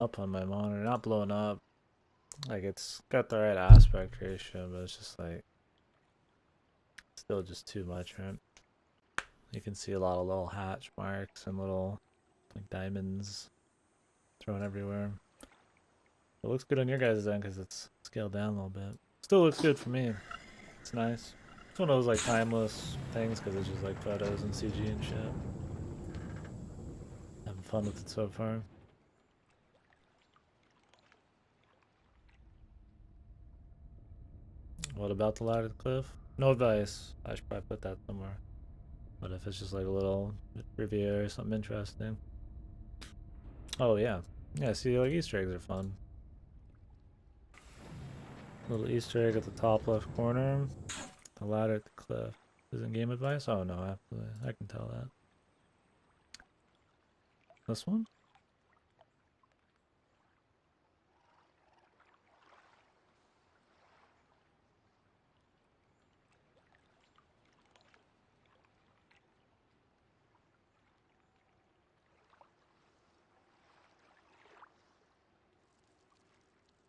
up on my monitor, not blowing up. Like it's got the right aspect ratio, but it's just like still just too much, right? You can see a lot of little hatch marks and little like diamonds thrown everywhere. It looks good on your guys' end because it's scaled down a little bit. Still looks good for me. It's nice. It's one of those like timeless things because it's just like photos and CG and shit. Having fun with it so far. What about the ladder to the cliff? No advice. I should probably put that somewhere. But if it's just like a little trivia or something interesting. Oh yeah. Yeah, see like Easter eggs are fun. Little Easter egg at the top left corner. The ladder at the cliff. Isn't game advice? Oh no, absolutely. I can tell that. This one?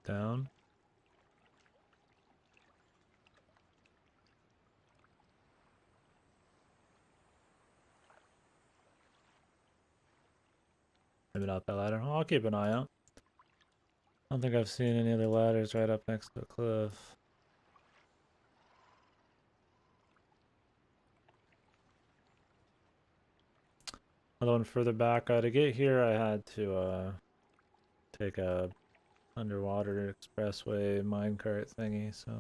Down. Maybe not that ladder. I'll keep an eye out. I don't think I've seen any other ladders right up next to the cliff. Another one further back. To get here, I had to take a underwater expressway minecart thingy. So,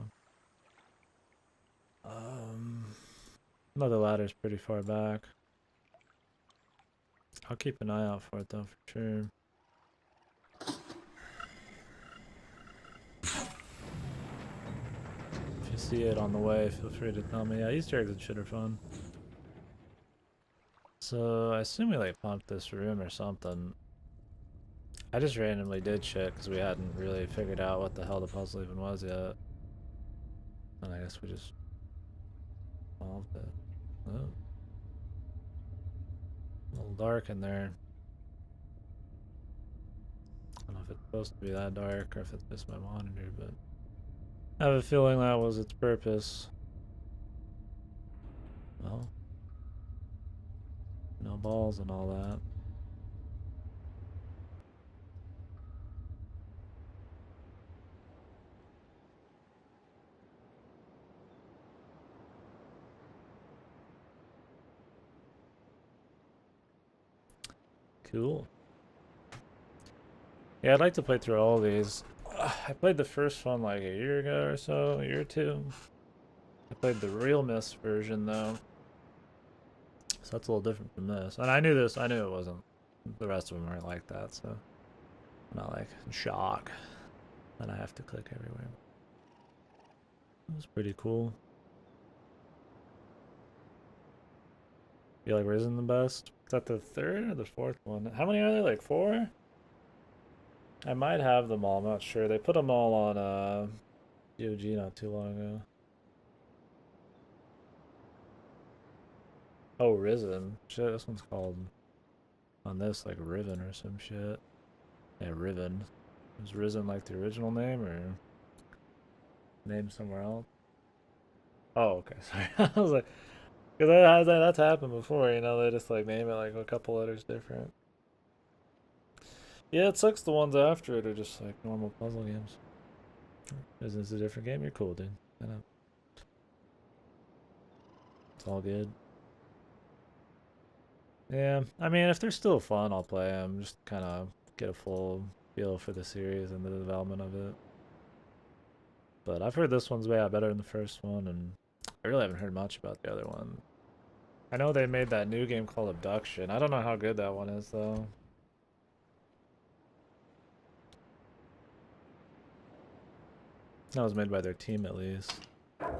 another ladder's pretty far back. I'll keep an eye out for it though, for sure. If you see it on the way, feel free to tell me. Yeah, Easter eggs and shit are fun. So I assume we like pumped this room or something. I just randomly did shit because we hadn't really figured out what the hell the puzzle even was yet. And I guess we just solved it. Oh. A little dark in there. I don't know if it's supposed to be that dark or if it's just my monitor, but I have a feeling that was its purpose. Well, no balls and all that. Cool. Yeah, I'd like to play through all these. I played the first one like a year ago or so, a year or two. I played the real Myst version though. So that's a little different from this. And I knew this, I knew it wasn't. The rest of them aren't like that, so I'm not like in shock that I have to click everywhere. It was pretty cool. You like Risen the best? Is that the third or the fourth one? How many are there? Like four? I might have them all, I'm not sure. They put them all on GOG not too long ago. Oh, Risen. Shit, this one's called on this like Riven or some shit. Yeah, Riven. Was Risen like the original name or name somewhere else? Oh, okay, sorry. I was like, because that's happened before, you know, they just like name it like a couple letters different. Yeah, it sucks the ones after it are just like normal puzzle games. Isn't this a different game? You're cool, dude. I know. It's all good. Yeah, I mean, if they're still fun, I'll play them. Just kind of get a full feel for the series and the development of it. But I've heard this one's way better than the first one, and I really haven't heard much about the other one. I know they made that new game called Abduction. I don't know how good that one is, though. That was made by their team, at least. That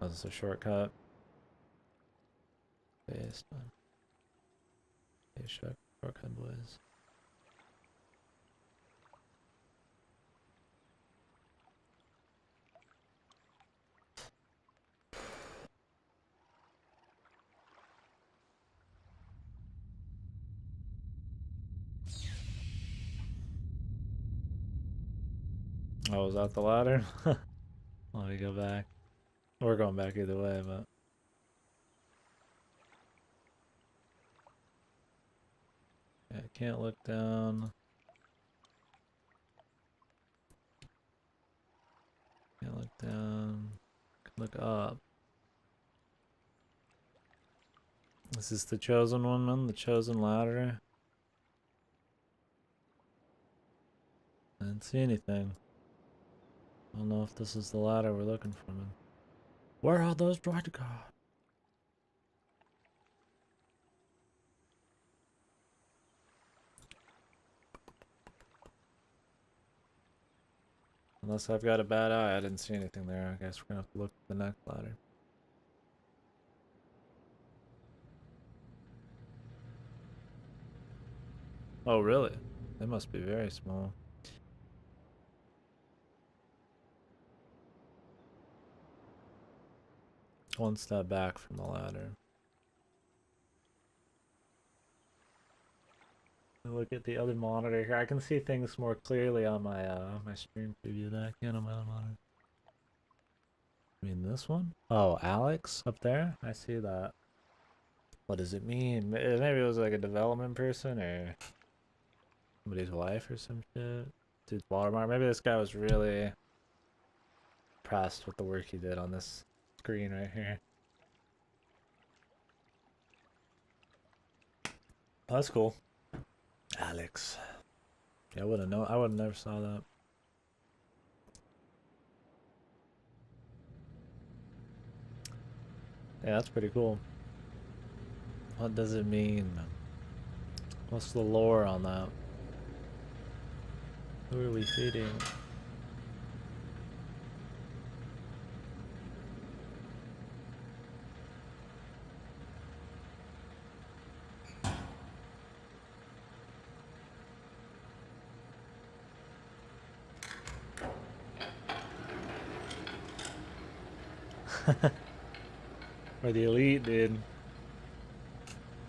was a shortcut. Based on. Hey, shortcut, boys. Oh, was that the ladder? Let me go back. We're going back either way, but... Yeah, can't look down. Can't look down. Can look up. This is the chosen one, man. The chosen ladder. I didn't see anything. I don't know if this is the ladder we're looking for, man. Where are those droid guards? Unless I've got a bad eye, I didn't see anything there. I guess we're gonna have to look at the next ladder. Oh, really? They must be very small. One step back from the ladder. Look at the other monitor here. I can see things more clearly on my my screen preview than I can on my other monitor. I mean this one? Oh, Alex up there? I see that. What does it mean? Maybe it was like a development person or somebody's wife or some shit. Dude's watermark. Maybe this guy was really impressed with the work he did on this screen right here. Oh, that's cool. Alex. Yeah, I wouldn't know. I would have never saw that. Yeah, that's pretty cool. What does it mean? What's the lore on that? Who are we feeding? We're the elite, dude.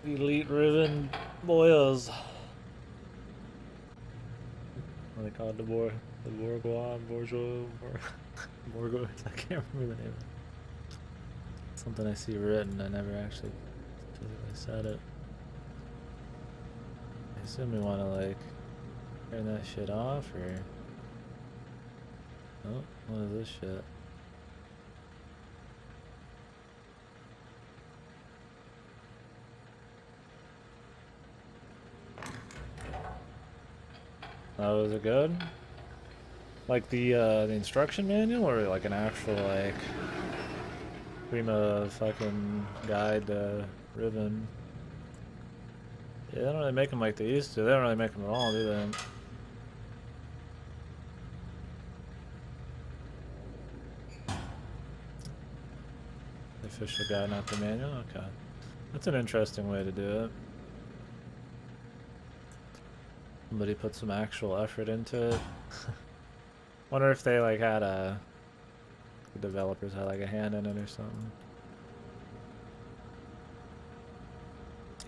The elite Riven boyos. What are they called? The Bourgeois? Bourgeois? I can't remember the name. Something I see written, I never actually physically said it. I assume we want to, like, turn that shit off, or... Oh, what is this shit? Oh, was it good? Like the instruction manual, or like an actual, like, Prima fucking guide to Riven? Yeah, they don't really make them like they used to. They don't really make them at all, do they? The official guide, not the manual? Okay. That's an interesting way to do it. Somebody put some actual effort into it. Wonder if they, like, had the developers had, like, a hand in it or something.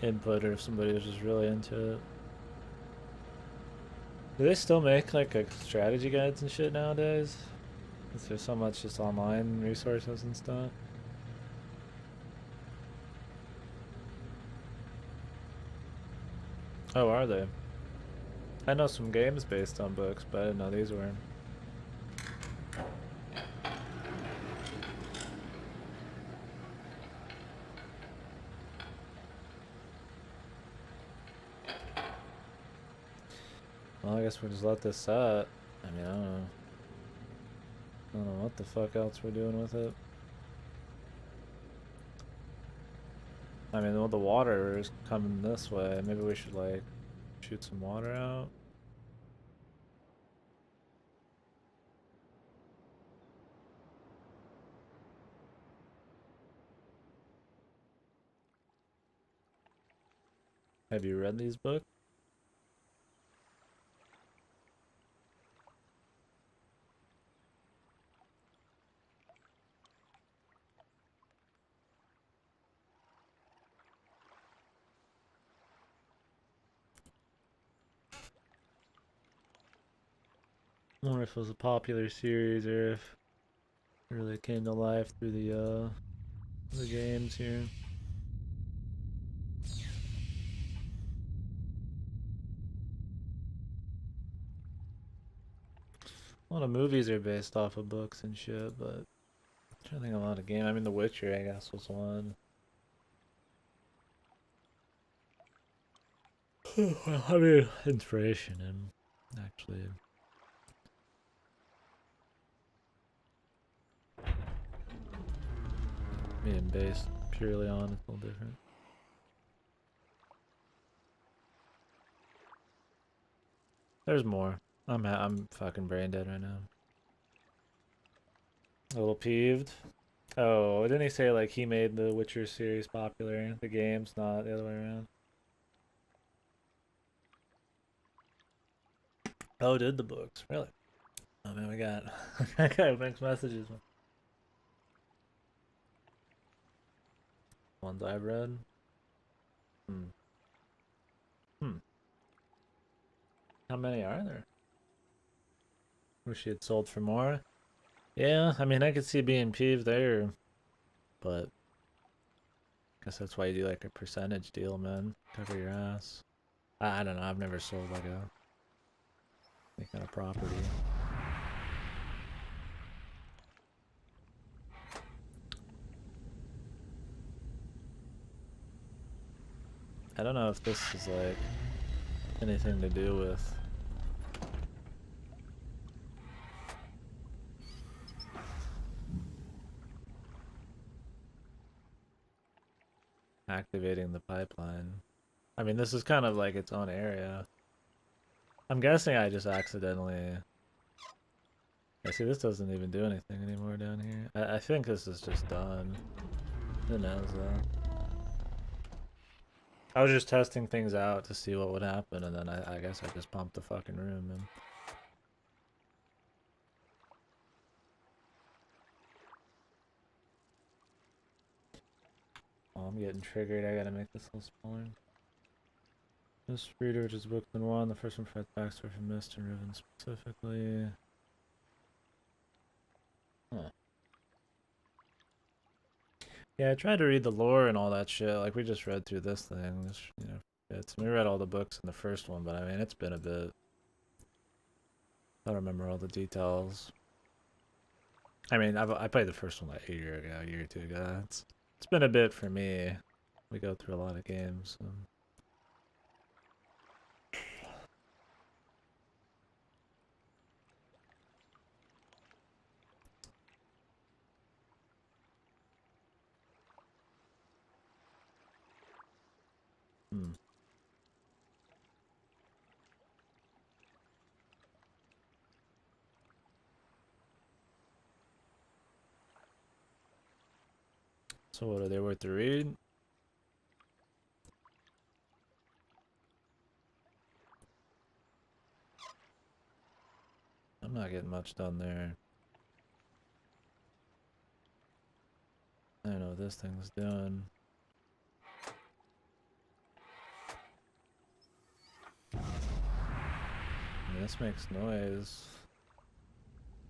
Input, or if somebody was just really into it. Do they still make, like, strategy guides and shit nowadays? Is there so much just online resources and stuff? Oh, are they? I know some games based on books, but I didn't know these were. Well, I guess we'll just let this set. I mean, I don't know. I don't know what the fuck else we're doing with it. I mean, well, the water is coming this way. Maybe we should, like, shoot some water out. Have you read these books? wonder if it was a popular series or if it really came to life through the games here. A lot of movies are based off of books and shit, but I'm trying to think of a lot of games. I mean, The Witcher, I guess, was one. Well, I mean, inspiration and actually being based purely on it's a little different. There's more. I'm fucking brain dead right now. A little peeved. Oh, didn't he say like he made the Witcher series popular? The games, not the other way around. Oh, did the books really? Oh man, we got I got mixed messages. Ones I've read. Hmm. Hmm. How many are there? Wish he had sold for more. Yeah, I mean, I could see being peeved there, but I guess that's why you do like a percentage deal, man. Cover your ass. I don't know. I've never sold like any kind of property. I don't know if this is like anything to do with activating the pipeline. I mean, this is kind of like its own area. I'm guessing I just accidentally. I see this doesn't even do anything anymore down here. I think this is just done. Who knows though? I was just testing things out to see what would happen, and then I guess I just pumped the fucking room and. Oh, I'm getting triggered. I gotta make this a little smaller. This reader, which is booked in one, the first one provides backstory from Myst and Riven specifically. Huh. Yeah, I tried to read the lore and all that shit. Like we just read through this thing. This, we read all the books in the first one, but I mean, it's been a bit. I don't remember all the details. I mean, I played the first one like a year ago, a year or two ago. It's been a bit for me. We go through a lot of games. So. Hmm. So what are they worth to read? I'm not getting much done there. I don't know what this thing's doing. I mean, this makes noise.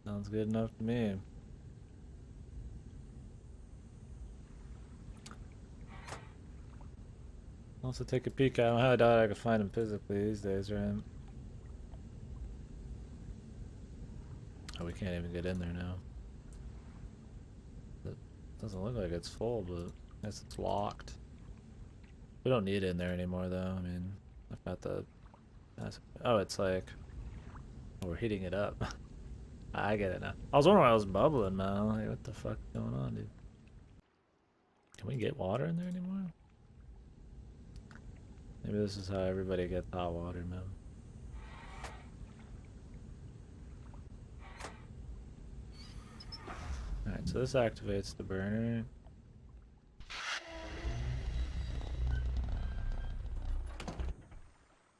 Sounds good enough to me. Also take a peek. I don't know how I doubt I could find him physically these days, right? Oh, we can't even get in there now. It doesn't look like it's full, but I guess it's locked. We don't need it in there anymore, though. I mean, I've got the... Oh, it's like... Oh, we're heating it up. I get it now. I was wondering why I was bubbling, man. Like, what the fuck is going on, dude? Can we get water in there anymore? Maybe this is how everybody gets hot water, man. Alright, so this activates the burner.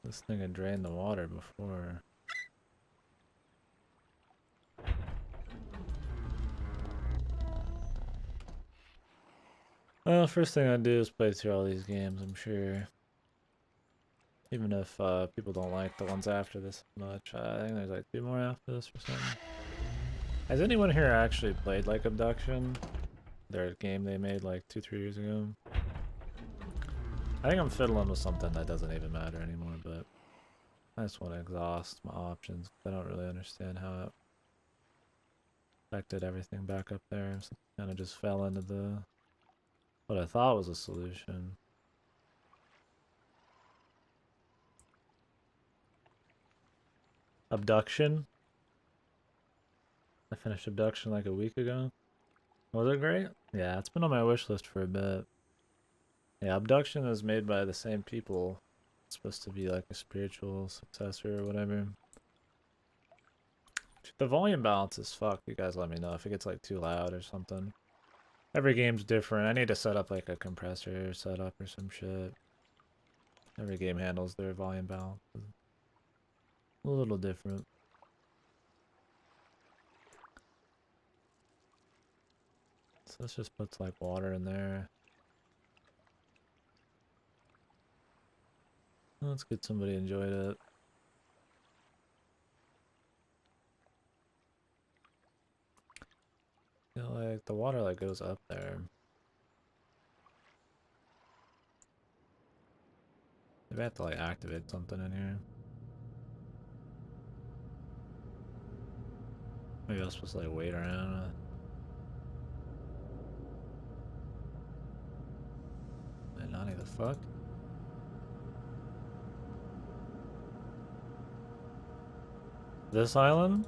This thing had drained the water before. Well, first thing I'd do is play through all these games, I'm sure. Even if people don't like the ones after this much. I think there's like 2 more after this or something. Has anyone here actually played like Abduction? Their game they made like 2-3 years ago? I think I'm fiddling with something that doesn't even matter anymore, but I just want to exhaust my options. I don't really understand how it affected everything back up there. So kind of just fell into the what I thought was a solution. Abduction. I finished Abduction like a week ago. Was it great? Yeah, it's been on my wish list for a bit. Yeah, Abduction is made by the same people. It's supposed to be like a spiritual successor or whatever. The volume balance is fucked. You guys let me know if it gets like too loud or something. Every game's different. I need to set up like a compressor setup or some shit. Every game handles their volume balance. A little different. So this just puts like water in there. That's good somebody enjoyed it. You know, like the water like goes up there. Maybe I have to like activate something in here. Maybe I was supposed to like wait around. Nani, the fuck? This island?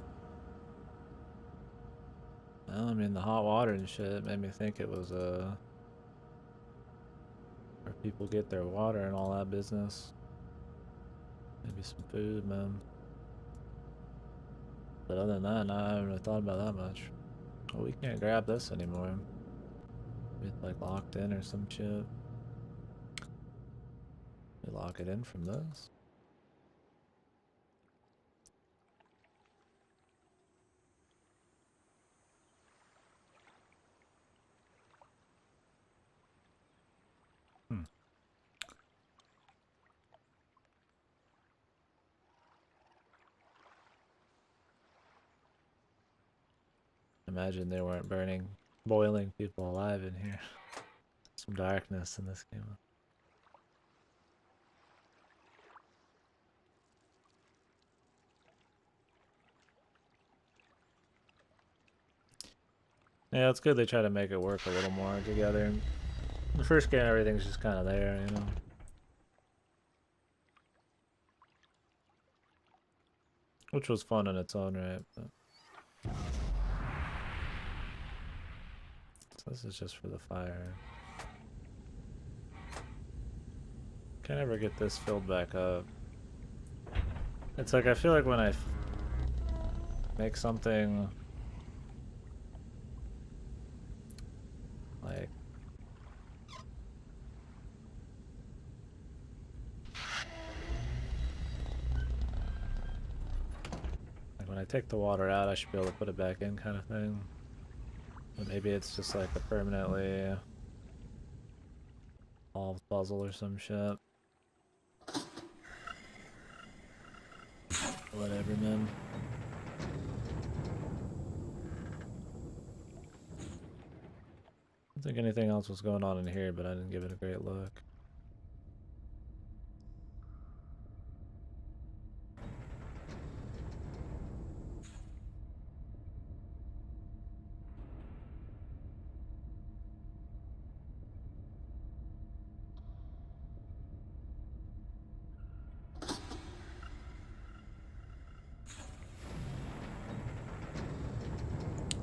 Well, I mean the hot water and shit made me think it was where people get their water and all that business. Maybe some food, man. But other than that, I haven't really thought about that much. Well, we can't grab this anymore. It's like locked in or some shit. We lock it in from this. Hmm. Imagine they weren't burning, boiling people alive in here. Some darkness in this game. Yeah, it's good they try to make it work a little more together. The first game, everything's just kind of there, you know. Which was fun in its own right. But... So this is just for the fire. Can't ever get this filled back up. It's like I feel like when I make something like when I take the water out, I should be able to put it back in, kind of thing. But maybe it's just like a permanently solved puzzle or some shit. Whatever, man. I don't think anything else was going on in here, but I didn't give it a great look.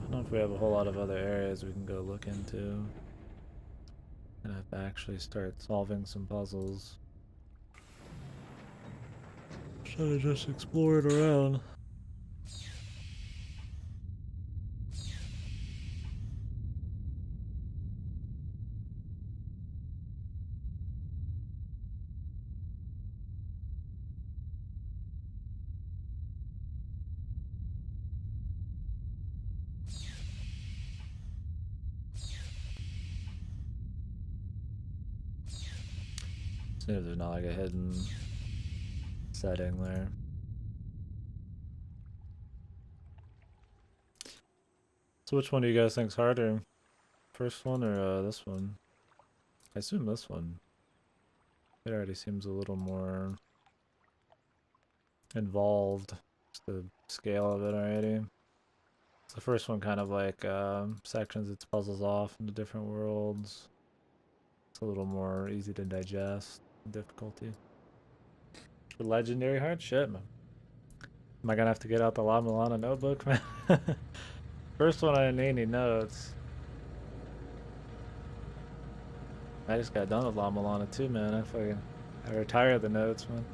I don't know if we have a whole lot of other areas we can go look into. And have to actually start solving some puzzles. Should have just explored around. See if there's not like a hidden setting there. So which one do you guys think's harder? First one or this one? I assume this one. It already seems a little more involved. Just the scale of it already. It's the first one kind of like sections its puzzles off into different worlds. It's a little more easy to digest. Difficulty. The legendary hard shit, man. Am I gonna have to get out the La Milana notebook, man? First one I didn't need any notes. I just got done with La Milana too, man. I retired the notes, man.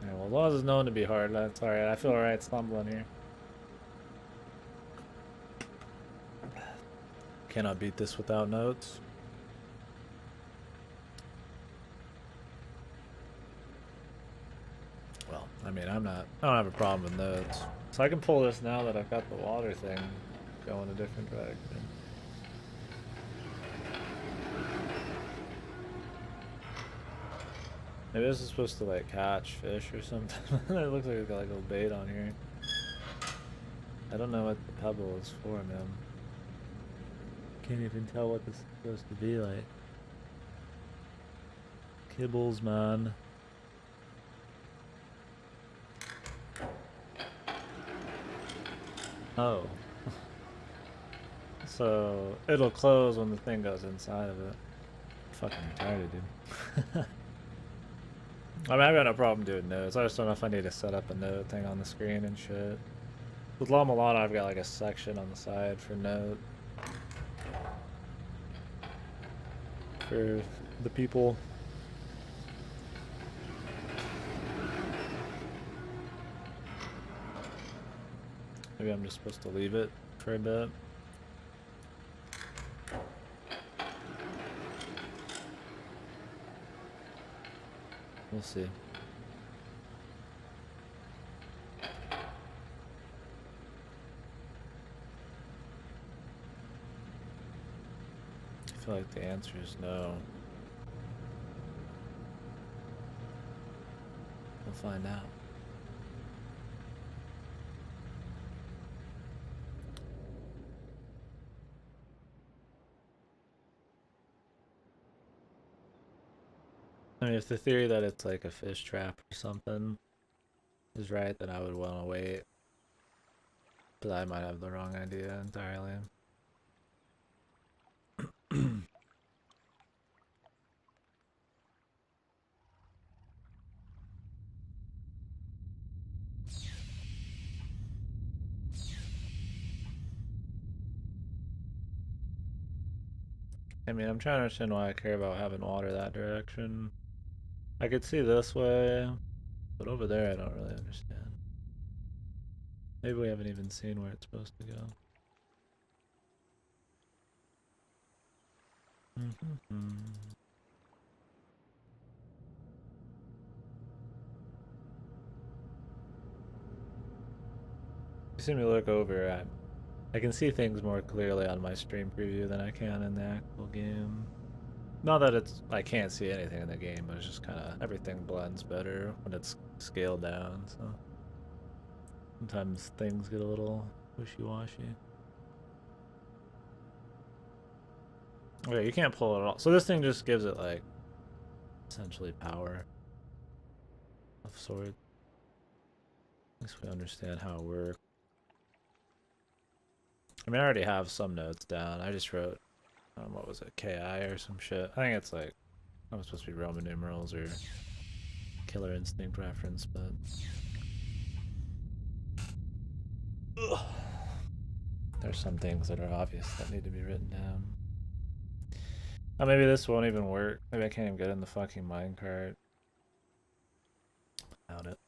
Yeah, well, as long as it's known to be hard, that's alright. I feel alright stumbling here. Cannot beat this without notes. Well, I mean, I don't have a problem with notes. So I can pull this now that I've got the water thing going a different direction. Maybe this is supposed to like catch fish or something. It looks like it's got like a little bait on here. I don't know what the pebble is for, man. Can't even tell what this is supposed to be like. Kibbles, man. Oh. So it'll close when the thing goes inside of it. Fucking retarded, dude. I mean, I've got no problem doing notes. I just don't know if I need to set up a note thing on the screen and shit. With La Milana, I've got like a section on the side for note. For the people. Maybe I'm just supposed to leave it for a bit. We'll see. I feel like the answer is no. We'll find out. I mean, if the theory that it's like a fish trap or something is right, then I would want to wait. But I might have the wrong idea entirely. I mean, I'm trying to understand why I care about having water that direction. I could see this way, but over there I don't really understand. Maybe we haven't even seen where it's supposed to go. You see me look over at. I can see things more clearly on my stream preview than I can in the actual game. Not that I can't see anything in the game, but it's just kind of everything blends better when it's scaled down. So sometimes things get a little wishy-washy. Okay, you can't pull it all. So this thing just gives it like essentially power of sorts. At least we understand how it works. I mean, I already have some notes down. I just wrote, what was it, KI or some shit. I think it's like, I was supposed to be Roman numerals or Killer Instinct reference, but. Ugh. There's some things that are obvious that need to be written down. Oh, maybe this won't even work. Maybe I can't even get in the fucking minecart. Without it.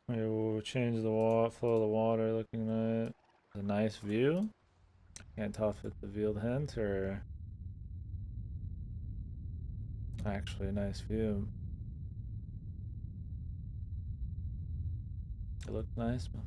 Maybe we'll change the flow of the water, looking at a nice view. Can't tell if it's a veiled hint or actually a nice view. It looked nice, man.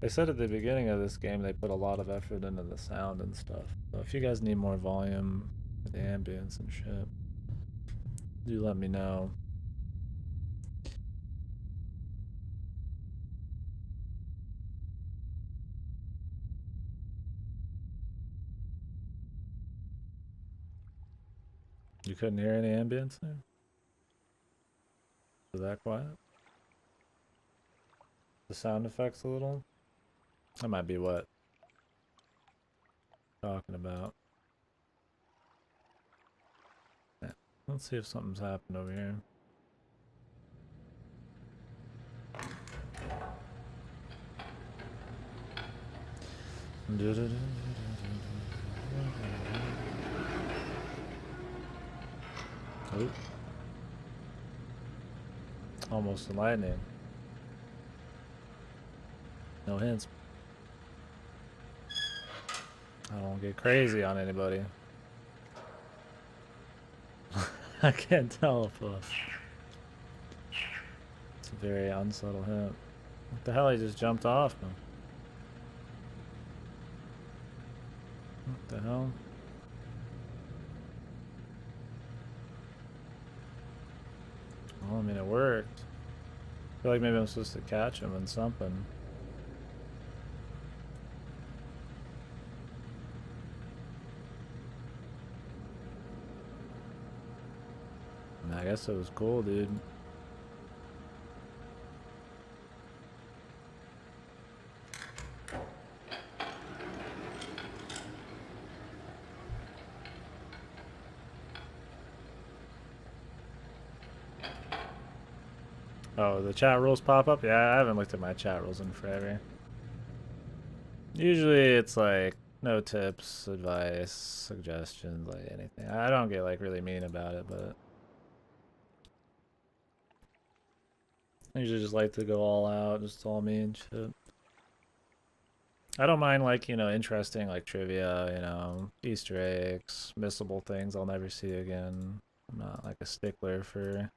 They said at the beginning of this game they put a lot of effort into the sound and stuff. So if you guys need more volume for the ambience and shit, do let me know. You couldn't hear any ambience there? Was that quiet? The sound effects a little? That might be what I'm talking about. Yeah. Let's see if something's happened over here. Oh. Almost lightning. No hints. I don't get crazy on anybody. I can't tell if it's a very unsubtle hint. What the hell? He just jumped off him. What the hell? Well, I mean, it worked. I feel like maybe I'm supposed to catch him in something. I guess it was cool, dude. Oh, the chat rules pop up? Yeah, I haven't looked at my chat rules in forever. Usually it's like no tips, advice, suggestions, like anything. I don't get like really mean about it, but I usually just like to go all out, just all me and shit. I don't mind like, you know, interesting like trivia, you know, Easter eggs, missable things I'll never see again. I'm not like a stickler for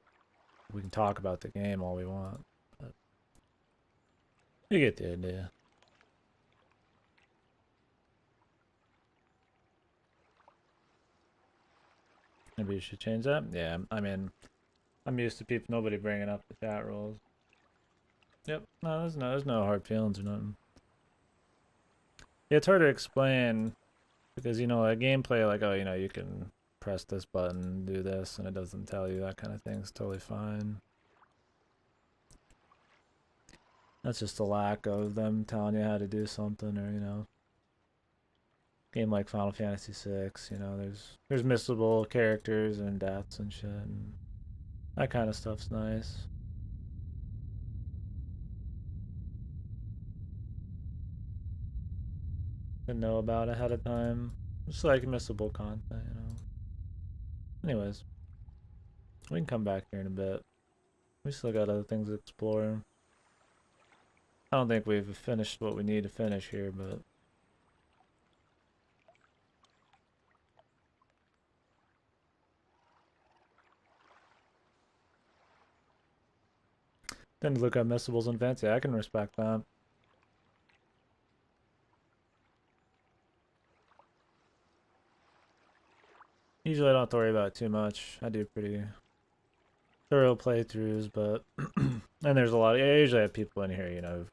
we can talk about the game all we want, but you get the idea. Maybe you should change that. Yeah, I mean, I'm used to nobody bringing up the chat rules. Yep, no, there's no hard feelings or nothing. Yeah, it's hard to explain because, you know, a gameplay like, oh, you know, you can press this button, do this, and it doesn't tell you, that kind of thing is totally fine. That's just a lack of them telling you how to do something, or, you know, game like Final Fantasy VI, you know, there's missable characters and deaths and shit, and that kind of stuff's nice. To know about ahead of time. Just like missable content, you know. Anyways, we can come back here in a bit. We still got other things to explore. I don't think we've finished what we need to finish here, but didn't look up missables and events. Yeah, I can respect that. Usually I don't have to worry about it too much. I do pretty thorough playthroughs, but and there's a lot of, I usually have people in here, you know,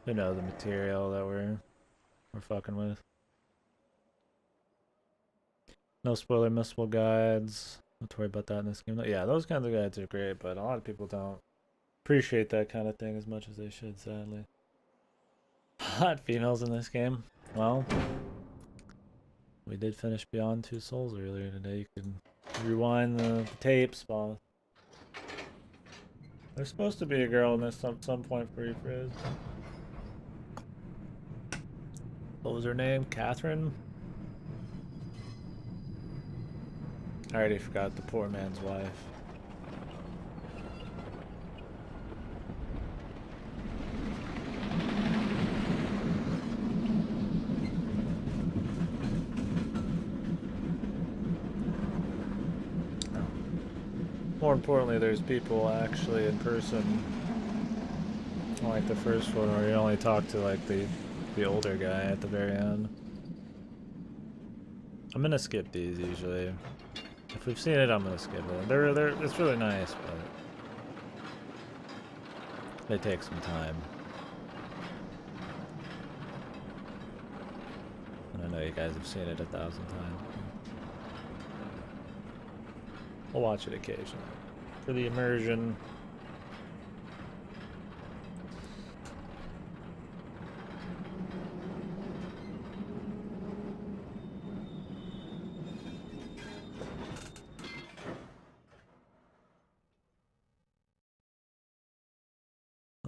who know the material that we're fucking with. No spoiler missable guides. Don't worry about that in this game. Yeah, those kinds of guides are great, but a lot of people don't appreciate that kind of thing as much as they should, sadly. Hot females in this game. Well, we did finish Beyond Two Souls earlier today. You can rewind the tapes, boss. There's supposed to be a girl in this some point for you, Frizz. What was her name? Catherine? I already forgot the poor man's wife. More importantly, there's people actually in person Like the first one where you only talk to like the older guy at the very end. I'm gonna skip these usually. If we've seen it, I'm gonna skip it. It's really nice, but they take some time. And I know you guys have seen it 1,000 times. I'll watch it occasionally for the immersion.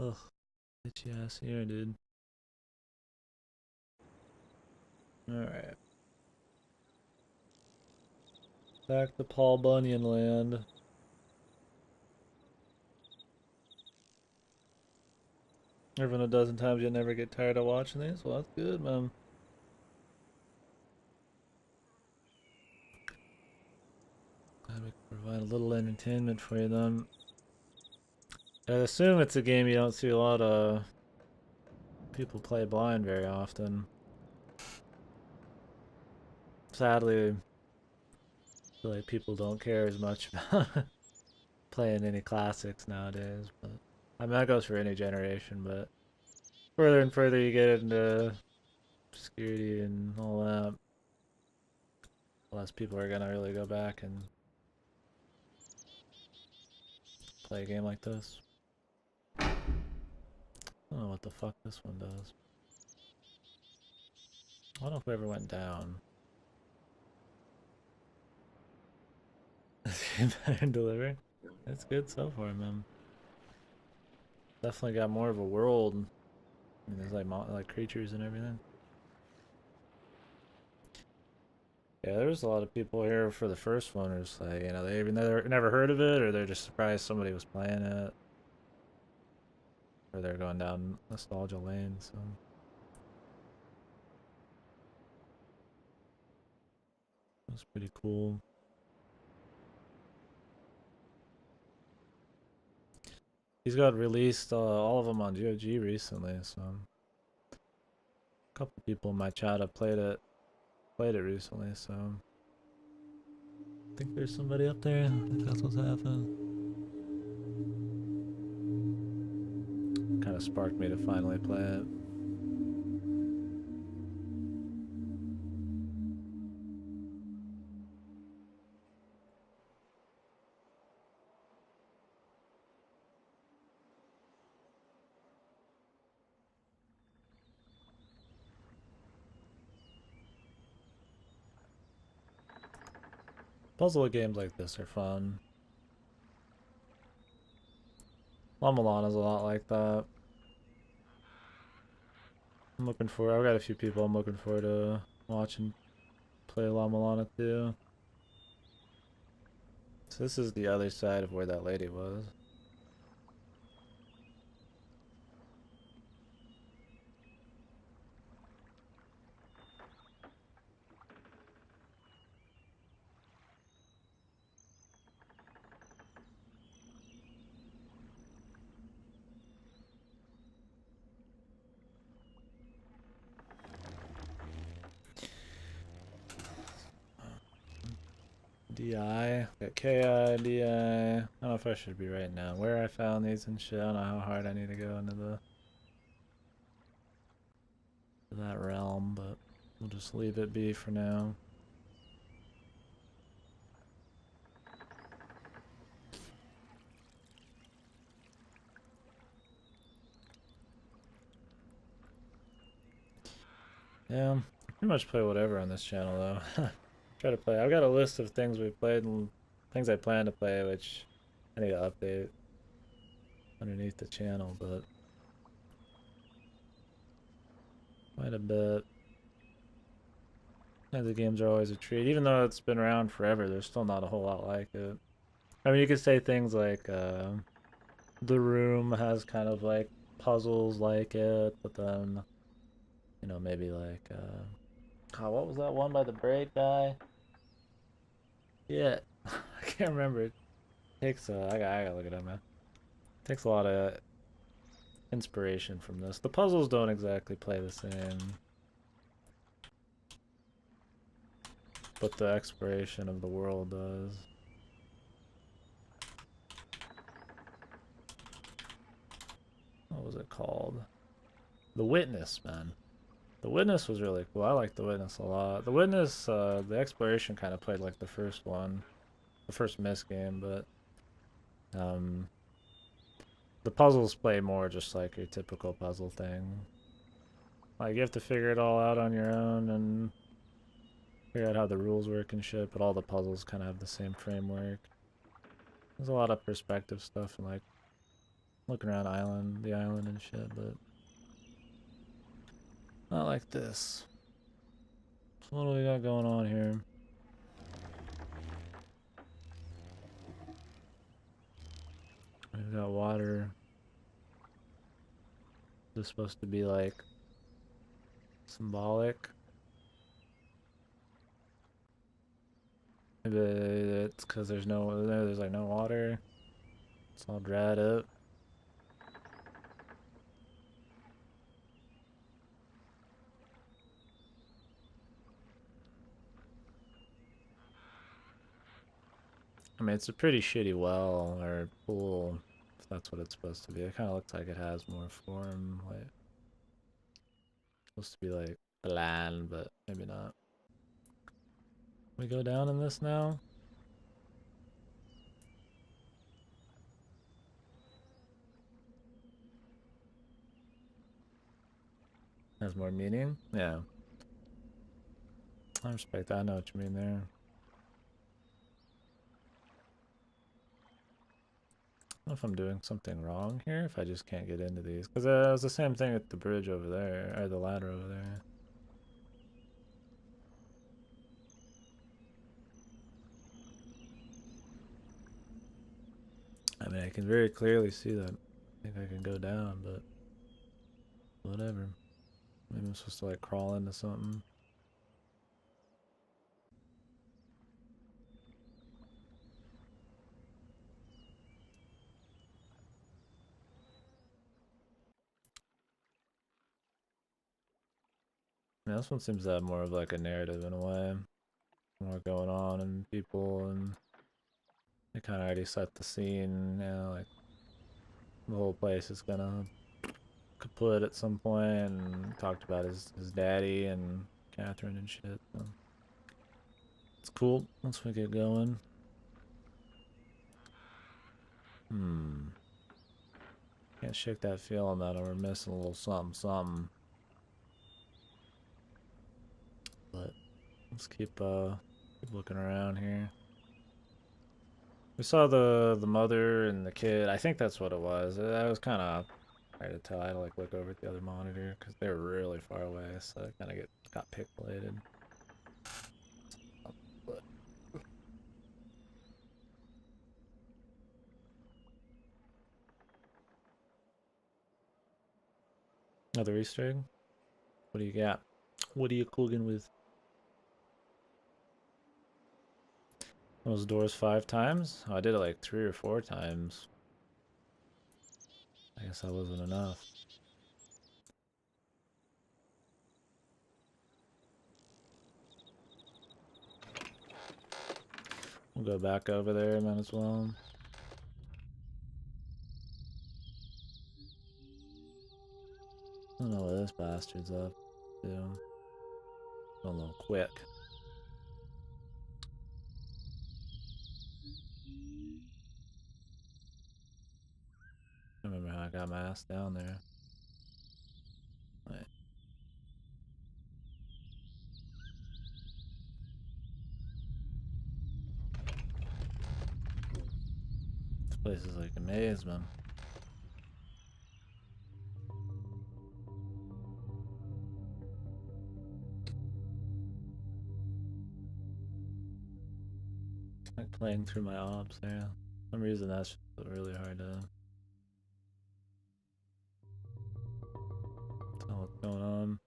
Ugh, itchy ass here, dude. Alright. Back to Paul Bunyan land. Even 12 times, you'll never get tired of watching these? Well, that's good, man. Glad we can provide a little entertainment for you then. I assume it's a game you don't see a lot of people play blind very often. Sadly, I feel like people don't care as much about playing any classics nowadays. But I mean, that goes for any generation, but further and further you get into obscurity and all that, less people are gonna really go back and play a game like this. I don't know what the fuck this one does. I don't know if we ever went down. Better delivery. That's good so far, man. Definitely got more of a world. I mean, there's like creatures and everything. Yeah, there's a lot of people here for the first one who's like, you know, they even never heard of it, or they're just surprised somebody was playing it, or they're going down nostalgia lane. So that's pretty cool. He's got released all of them on GOG recently, so a couple people in my chat have played it recently. So I think there's somebody up there. I think that's what's happening. Kind of sparked me to finally play it. Puzzle games like this are fun. La Milana's a lot like that. I've got a few people I'm looking forward to watching play La Milana too. So this is the other side of where that lady was. DI, got KI, DI. I don't know if I should be right now. Where I found these and shit. I don't know how hard I need to go into that realm, but we'll just leave it be for now. Yeah, I pretty much play whatever on this channel though. Try to play. I've got a list of things we've played and things I plan to play, which I need to update underneath the channel, but quite a bit. The games are always a treat, even though it's been around forever. There's still not a whole lot like it. I mean, you could say things like The Room has kind of like puzzles like it, but then you know maybe like oh, what was that one by the braid guy? Yeah, I can't remember. It takes I gotta look it up, man. It takes a lot of inspiration from this. The puzzles don't exactly play the same, but the exploration of the world does. What was it called? The Witness, man. The Witness was really cool. I liked The Witness a lot. The Witness, the exploration kind of played like the first one, the first Myst game, but the puzzles play more just like your typical puzzle thing. Like you have to figure it all out on your own and figure out how the rules work and shit, but all the puzzles kind of have the same framework. There's a lot of perspective stuff and like looking around the island and shit, but not like this. So what do we got going on here? We've got water. This is supposed to be like symbolic. Maybe it's because there's like no water. It's all dried up. I mean, it's a pretty shitty well or pool, if that's what it's supposed to be. It kind of looks like it has more form, like it's supposed to be like bland, but maybe not. We go down in this now. Has more meaning. Yeah, I respect that. I know what you mean there. I don't know if I'm doing something wrong here, if I just can't get into these. Because it was the same thing with the bridge over there, or the ladder over there. I mean, I can very clearly see that. I think I can go down, but whatever. Maybe I'm supposed to like crawl into something. Yeah, this one seems to have more of like a narrative in a way. More going on and people, and they kind of already set the scene. You know, like the whole place is gonna kaput at some point, and talked about his daddy and Catherine and shit. So it's cool once we get going. Can't shake that feeling that we're missing a little something, something. But let's keep looking around here. We saw the mother and the kid. I think that's what it was. I was kind of hard to tell. I had to like look over at the other monitor because they were really far away, so it kind of got pixelated. But another Easter egg. What do you got? What are you cooking with? Those doors 5 times? Oh, I did it like 3 or 4 times. I guess that wasn't enough. We'll go back over there, might as well. I don't know what this bastard's up to. A little quick. I remember how I got my ass down there. Wait. This place is like a maze, man. Like playing through my ops there. For some reason that's really hard to tell what's going on.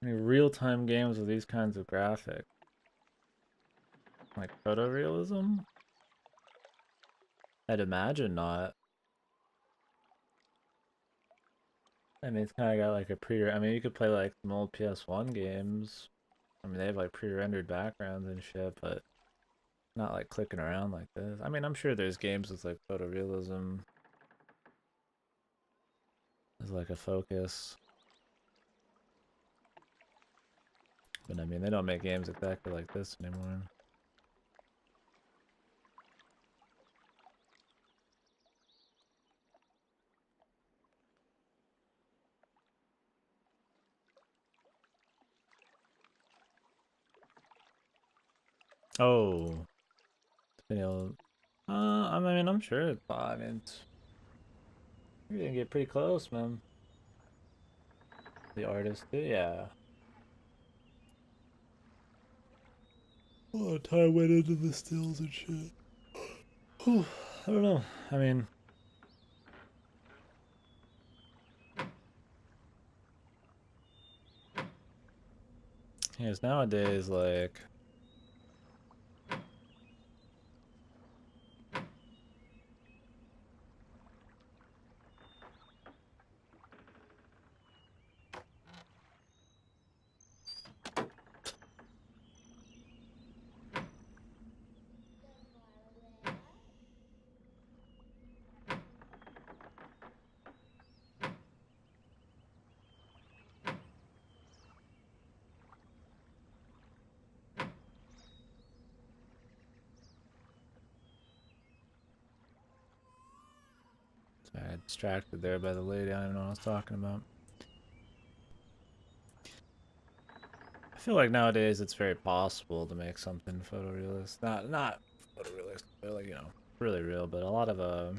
Any real-time games with these kinds of graphics? Like photorealism? I'd imagine not. I mean, it's kind of got like a pre. I mean, you could play like some old PS1 games. I mean, they have like pre-rendered backgrounds and shit, but not like clicking around like this. I mean, I'm sure there's games with like photorealism as like a focus, but I mean, they don't make games exactly like this anymore. Oh, you know, I mean, I'm sure. I mean, you're gonna get pretty close, man. The artist, yeah. A lot of time went into the stills and shit. Whew, I don't know. I mean, yes, nowadays, like, sorry, I got distracted there by the lady. I don't even know what I was talking about. I feel like nowadays it's very possible to make something photorealistic. Not photorealistic, but like, really real. But a lot of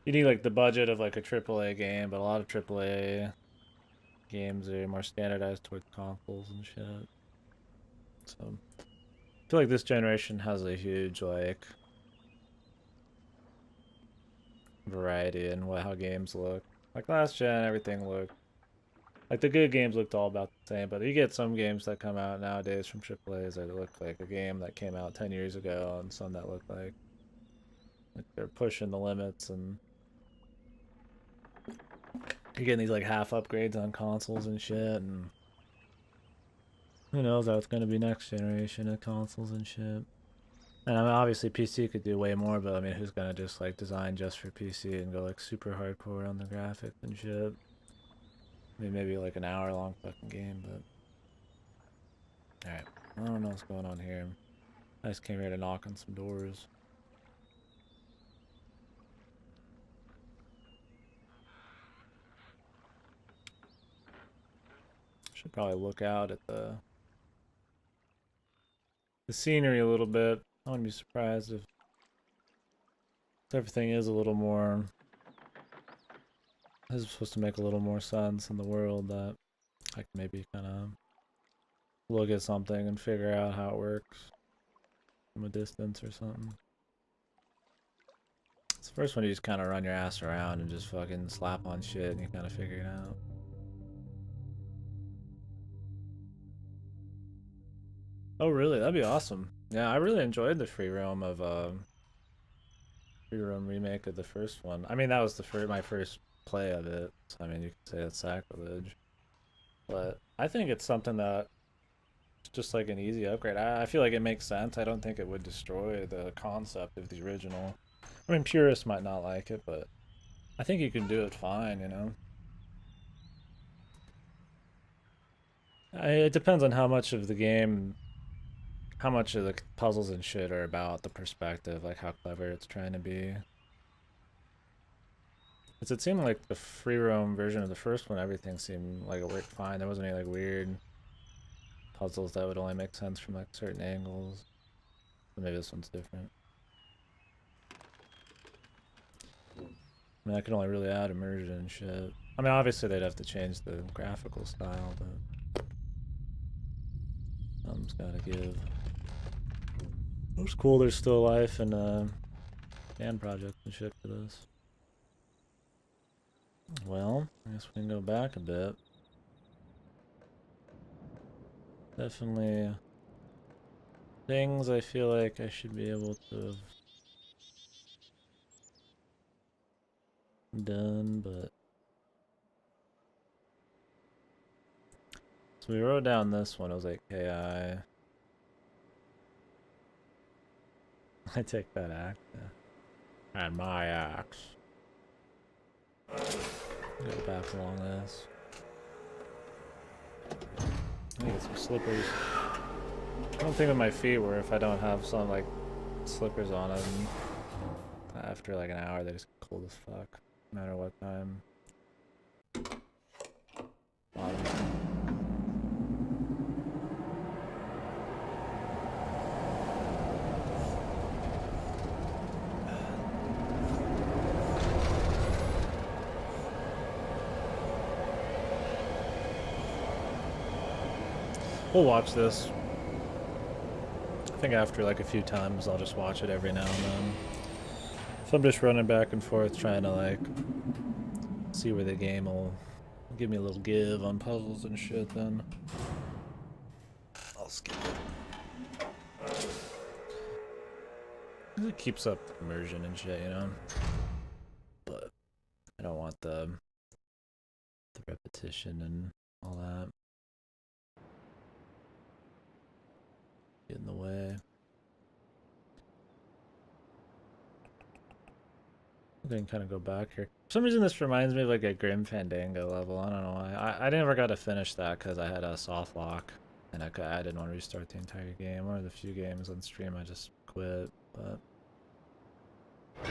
you need like the budget of like a AAA game, but a lot of AAA games are more standardized towards consoles and shit. So I feel like this generation has a huge like variety in how games look. Like last gen, everything looked like the good games looked all about the same, but you get some games that come out nowadays from AAA's that look like a game that came out 10 years ago, and some that look like they're pushing the limits, and you're getting these like half upgrades on consoles and shit, and who knows how it's going to be next generation of consoles and shit. And I mean, obviously PC could do way more, but I mean, who's gonna just like design just for PC and go like super hardcore on the graphics and shit? I mean, maybe like an hour long fucking game, but all right. I don't know what's going on here. I just came here to knock on some doors. Should probably look out at the scenery a little bit. I wouldn't be surprised if everything is a little more. This is supposed to make a little more sense in the world, that I can maybe kind of look at something and figure out how it works from a distance or something. It's the first one you just kind of run your ass around and just fucking slap on shit and you kind of figure it out. Oh really? That'd be awesome. Yeah, I really enjoyed the free roam remake of the first one. I mean, that was my first play of it. So, I mean, you could say it's sacrilege, but I think it's something that just like an easy upgrade. I feel like it makes sense. I don't think it would destroy the concept of the original. I mean, purists might not like it, but I think you can do it fine, you know? It depends on how much of the game, how much of the puzzles and shit are about the perspective, like how clever it's trying to be. Because it seemed like the free roam version of the first one, everything seemed like it worked fine. There wasn't any like weird puzzles that would only make sense from like certain angles. But maybe this one's different. I mean, I could only really add immersion and shit. I mean, obviously they'd have to change the graphical style, but something's gotta give. It's cool there's still life and fan projects and shit for this. Well, I guess we can go back a bit. Definitely things I feel like I should be able to have done, but So we wrote down this one. It was like KI. I take that axe. Yeah. And my axe. Go back along this. I need to get some slippers. I don't think that my feet were if I don't have some like slippers on them. After like an hour, they just get cold as fuck, no matter what time. Bottom. We'll watch this. I think after like a few times, I'll just watch it every now and then. If I'm just running back and forth trying to like see where the game will give me a little give on puzzles and shit, then I'll skip it. It keeps up immersion and shit, you know? But I don't want the repetition and all that. Get in the way. I can kind of go back here. For some reason, this reminds me of like a Grim Fandango level. I don't know why. I never got to finish that because I had a soft lock, and I didn't want to restart the entire game. Or the few games on stream, I just quit. But it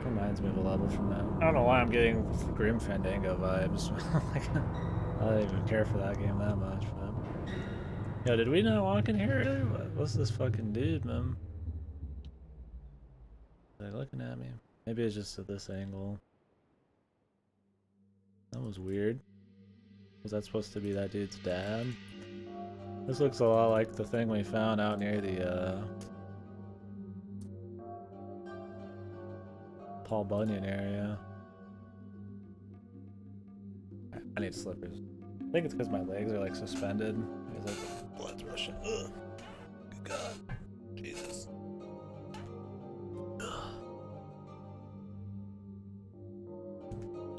reminds me of a level from that. I don't know why I'm getting Grim Fandango vibes. Like, I don't even care for that game that much. But yo, did we not walk in here earlier? What's this fucking dude, man? Are they looking at me? Maybe it's just at this angle. That was weird. Was that supposed to be that dude's dad? This looks a lot like the thing we found out near the Paul Bunyan area. I need slippers. I think it's because my legs are like suspended. It's like blood's rushing. Ugh. Good God. Jesus.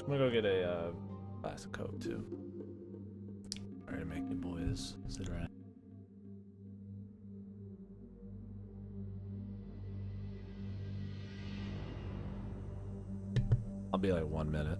I'm gonna go get a glass of Coke too. Alright, make the boys sit around. I'll be like 1 minute.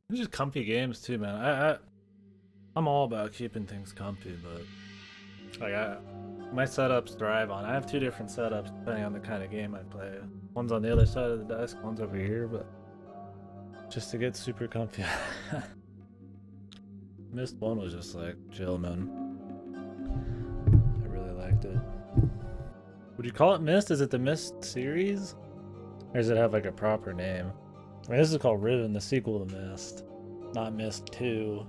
These are comfy games too, man. I'm all about keeping things comfy, but like my setups thrive on. I have two different setups depending on the kind of game I play. One's on the other side of the desk, one's over here, but just to get super comfy. Myst 1 was just like chill, man. I really liked it. Would you call it Myst? Is it the Myst series? Or does it have like a proper name? I mean, this is called Riven, the sequel to Myst, not Myst 2.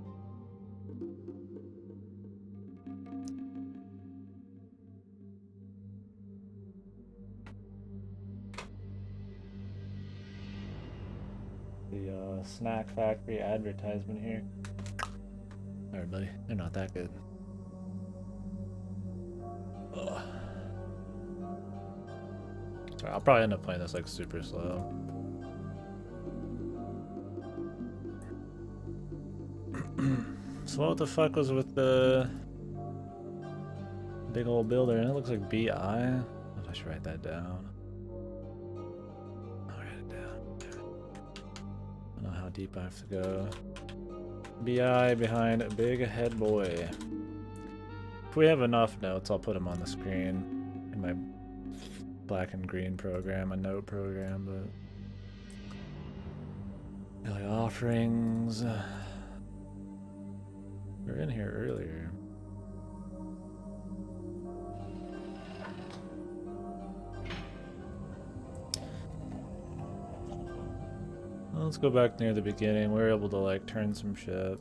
The snack factory advertisement here. Alright, buddy, they're not that good. Ugh. Sorry, I'll probably end up playing this like super slow. So what the fuck was with the big old builder? And it looks like BI. I should write that down. I'll write it down. I don't know how deep I have to go. BI behind a big head boy. If we have enough notes, I'll put them on the screen in my black and green program, a note program, but like offerings. We were in here earlier. Well, let's go back near the beginning. We were able to like turn some shit.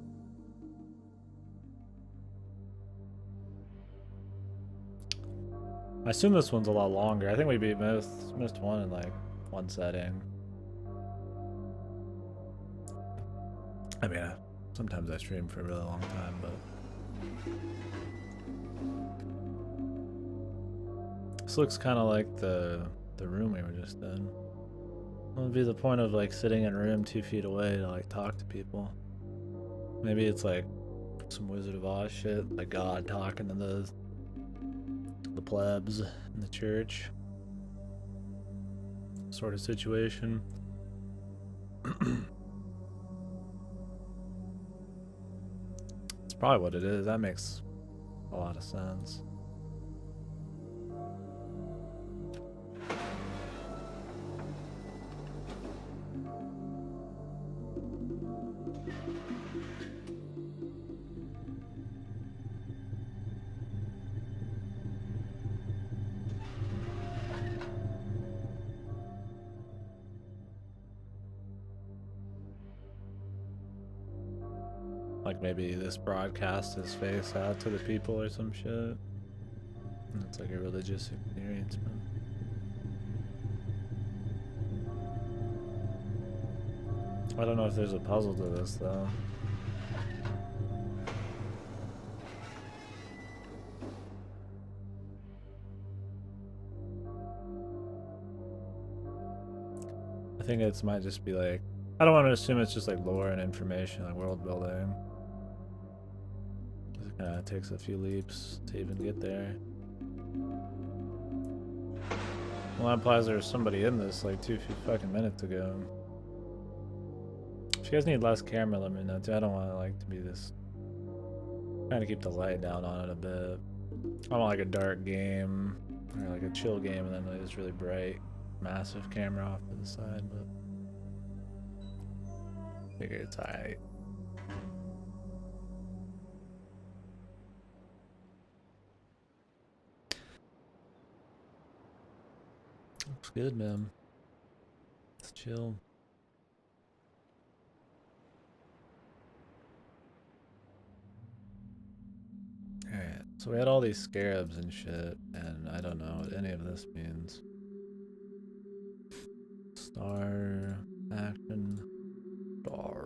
I assume this one's a lot longer. I think we beat Myst 1 in like one setting. I mean, sometimes I stream for a really long time, but this looks kind of like the room we were just in. What would be the point of like sitting in a room 2 feet away to like talk to people? Maybe it's like some Wizard of Oz shit, like God talking to the plebs in the church sort of situation. It's probably what it is. That makes a lot of sense. Like maybe this broadcasts his face out to the people or some shit. And it's like a religious experience, man. I don't know if there's a puzzle to this though. I think it might just be like, I don't want to assume it's just like lore and information, like world building. It kind of takes a few leaps to even get there. Well, that implies there was somebody in this like 2 fucking minutes ago. If you guys need less camera, let me know too. I don't want it like to be this. I'm trying to keep the light down on it a bit. I want like a dark game or like a chill game, and then like this really bright, massive camera off to the side. But I figure it's alright. Looks good, man. Let's chill. Alright, so we had all these scarabs and shit, and I don't know what any of this means. Star, action, star.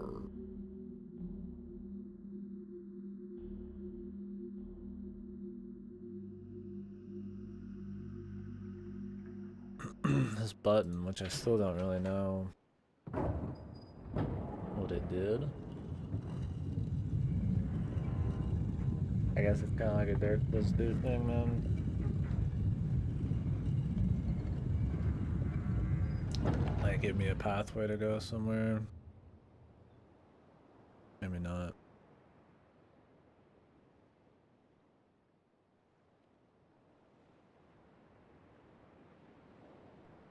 This button, which I still don't really know what it did. I guess it's kind of like a Dirt Plus 2 thing, man. Might give me a pathway to go somewhere. Maybe not.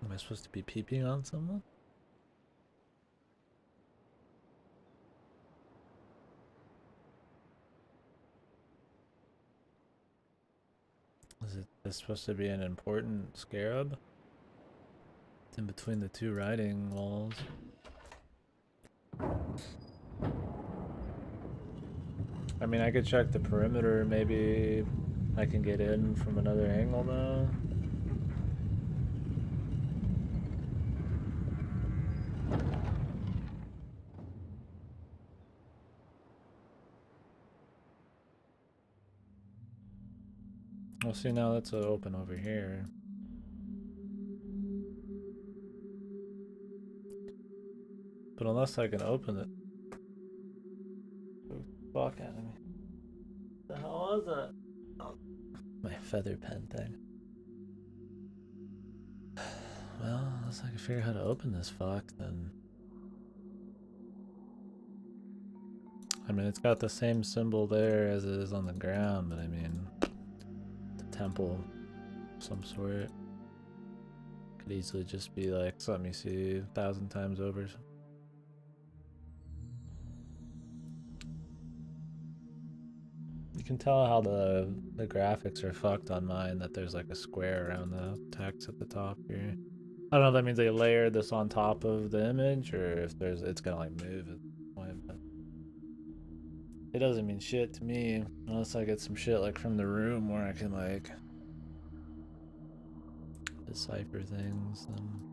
Am I supposed to be peeping on someone? Is this supposed to be an important scarab in between the two writing walls. I mean, I could check the perimeter. Maybe I can get in from another angle though. Well, see, now that's open over here. But unless I can open it. Oh, fuck out of me. What the hell was that? Oh, my feather pen thing. Well, unless I can figure out how to open this fuck, then... I mean, it's got the same symbol there as it is on the ground, but I mean... The temple of some sort. Could easily just be like something you see 1,000 times over. You can tell how the graphics are fucked on mine, that there's like a square around the text at the top here. I don't know if that means they layered this on top of the image or if it's gonna like move at the point, but it doesn't mean shit to me unless I get some shit like from the room where I can like decipher things. Then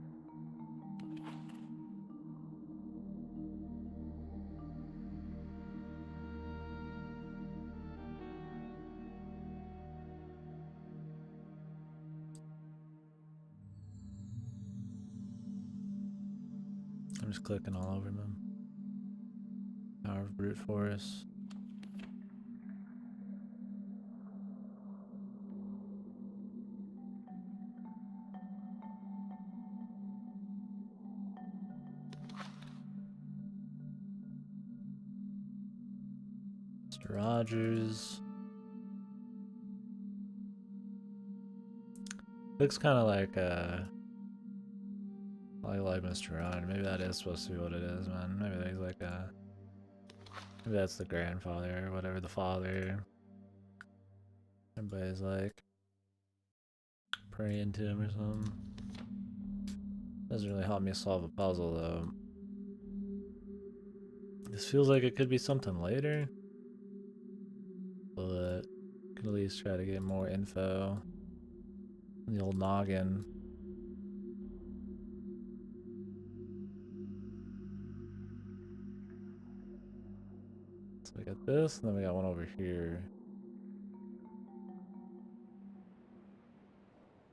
I'm just clicking all over them. Power of brute force. Mr. Rogers. Looks kind of like I like Mr. Rogers. Maybe that is supposed to be what it is, man. Maybe there's like a... Maybe that's the grandfather or whatever, the father. Everybody's like praying to him or something. Doesn't really help me solve a puzzle though. This feels like it could be something later, but could at least try to get more info. The old noggin. So we got this, and then we got one over here.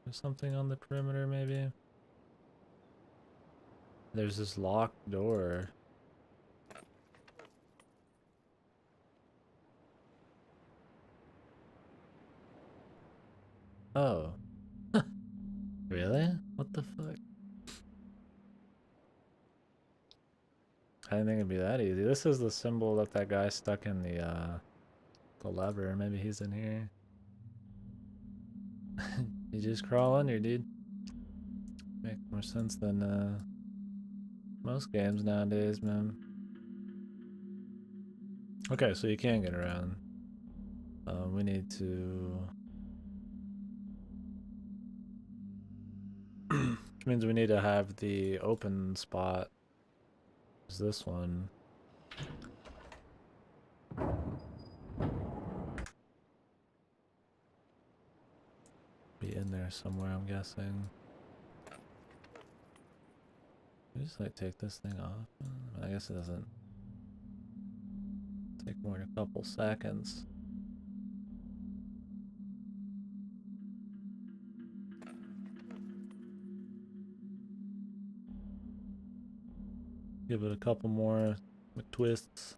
There's something on the perimeter, maybe? There's this locked door. Oh. Really? What the fuck? I didn't think it'd be that easy. This is the symbol that guy stuck in the lever. Maybe he's in here. You just crawl under, dude. Makes more sense than most games nowadays, man. Okay, so you can get around. We need to... Which means we need to have the open spot. Is this one. Be in there somewhere, I'm guessing. Just like take this thing off. I guess it doesn't take more than a couple seconds. Give it a couple more twists.